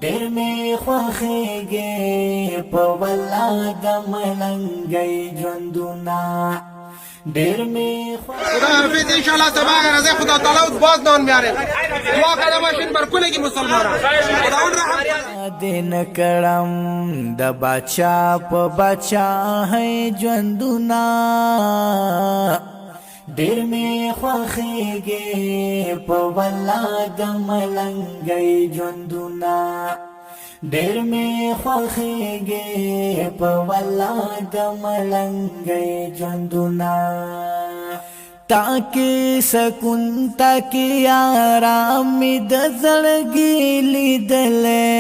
ډېر مې خوښېږي په والله د ملنګۍ ژوندونه ډېر مې خدا حافظ انشاءالله سبا راځي خدا تعالی اوس باز نون میاره دعا کړه ماشین پر کله کې مسلمانان خداوند رحم دین کړم د بچا په بچا ہے ژوندونه ډېر مې خوښېږي په والله د ملنګۍ ژوندونه ډېر مې خوښېږي په والله د ملنګۍ ژوندونه تاکي سکون تاکي آرام مې د زړګي لیدلې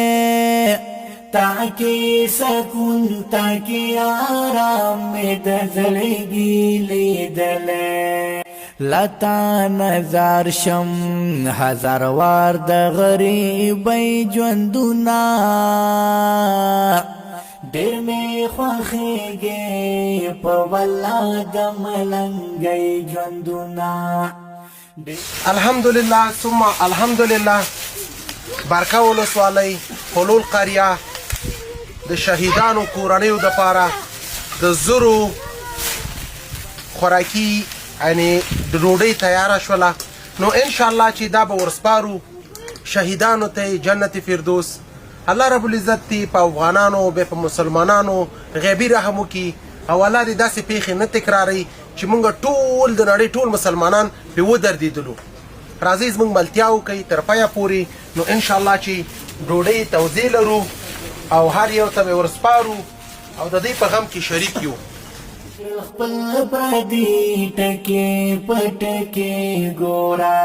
تاکي سکون تاکي آرام مې د زړګي لیدلې لتا نظر شم هزار وار د غریبۍ ژوندونه ډېر مې خوښېږي په والله د ملنګۍ ژوندونه الحمدلله ثم الحمدلله برکه ولسوالۍ حلول قریه د شهیدانو کورنیو دپاره د زرو خوراکي یعنی د ډوډۍ تیاره شوله نو انشاءالله چې دا به ورسپارو شهیدانو ته جنت فردوس الله رب العزت تی په افغانانو بیا په مسلمانانو غیبي رحم وکړي او الله دې داسې پیښې نه تکراروي چې موږ ټول د نړۍ ټول مسلمانان پرې ودرېدلو راځئ زموږ ملتیا وکړئ تر پایه پورې نو انشاءالله چې ډوډۍ توزیع لرو او هر یو ته به ورسپارو او د دوی په غم کې شریک یو خپل پردي ټکي پټکي ګورا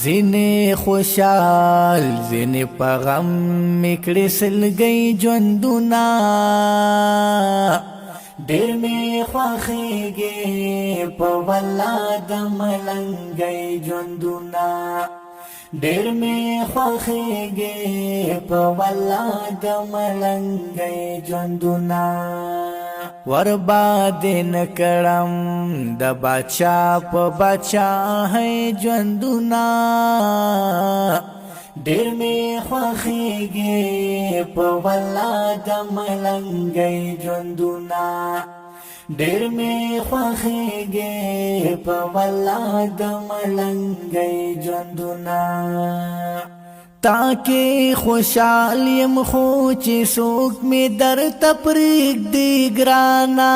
زینې خوشحال زینې په غم میکړې سلګۍ ژوندونه ډېر مې خوښېږي په والله د ملنګۍ ژوندونه ډېر مې خوښېږي په والله د ملنګۍ ژوندونه ورباد نکړم د بچا په بچا ہے ژوندونه ډېر مې خوښېږي په والله د ملنګۍ ژوندونه ډېر مې خوښېږي په والله د ملنګۍ ژوندونه تاکي خوشحال یم خو چې څوک مې درته پرېږدي ګرانه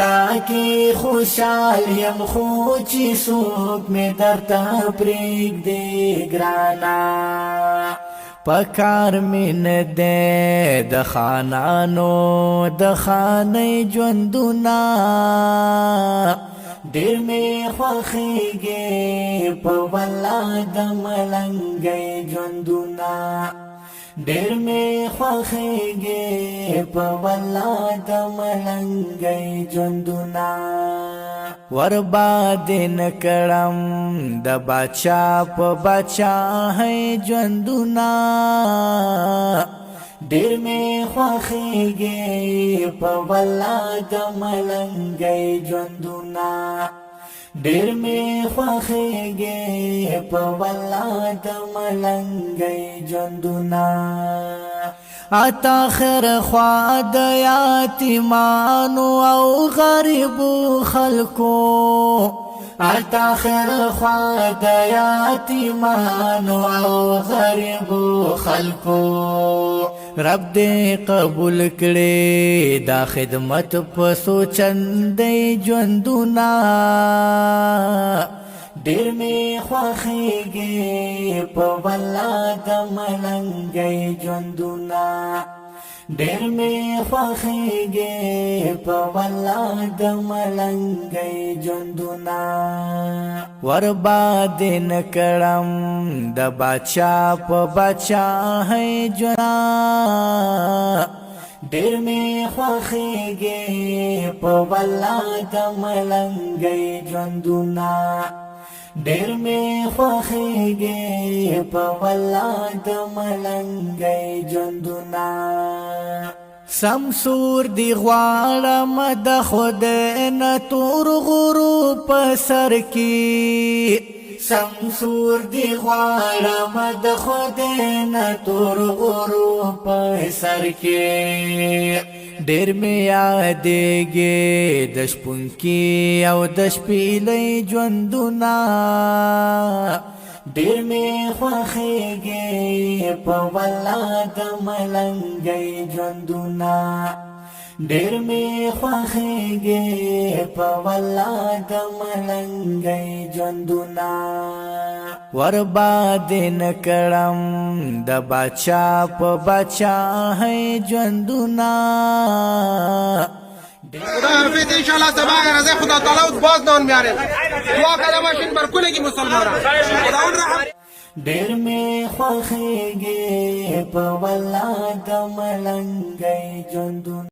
تاکي خوشحال یم خو چې څوک مې درته پرېږدي ګرانه پکار مې نه دی د خانانو د خانۍ ژوندونه ډېر مې خوښېږي په والله د ملنګۍ ژوندونه ډېر مې خوښېږي په والله د ملنګۍ ژوندونه ورباد نکړم د بچا په بچا ہے ژوندونه ډېر مې خوښېږي په والله د ملنګۍ ژوندونه ډېر مې خوښېږي په والله د ملنګۍ ژوندونه عطا خیر خوا د یتیمانو او غریبو خلکو عطا خیر خوا د یتیمانو او غریبو خلکو رب دې قبول کړي دا خدمت په سوچندې ژوندونه ډېر مې خوښېږي په والله د ملنګۍ ژوندونه ډېر مې خوښېږي په والله د ملنګۍ ژوندونه ورباد نکړم د بچا په بچا ہے ژوندونه ډېر مې خوښېږي په والله د ملنګۍ ژوندونه ډېر مې خوښېږي په والله د ملنګۍ ژوندونه سمسور دی غواړم د خدای نه تور غرو په سر کې سمسور دی غوارم د خدای نه تور غرو په سر کې ډېر مې یادېږي د شپونکي او د شپېلۍ ژوندونه ډېر مې خوښېږي په والله د ملنګۍ ژوندونه ډېر مې خوښېږي په والله د ملنګۍ ژوندونه ورباندې نه کړم د باچا په باچاهۍ ژوندونه خدا حافظ انشاءالله سبا راځي خدا تعالی باز نان میارم دعا کړه ماشین پر کله کې مسلمانان خداون رحم ډېر مې خوښېږي په والله د ملنګۍ ژوندونه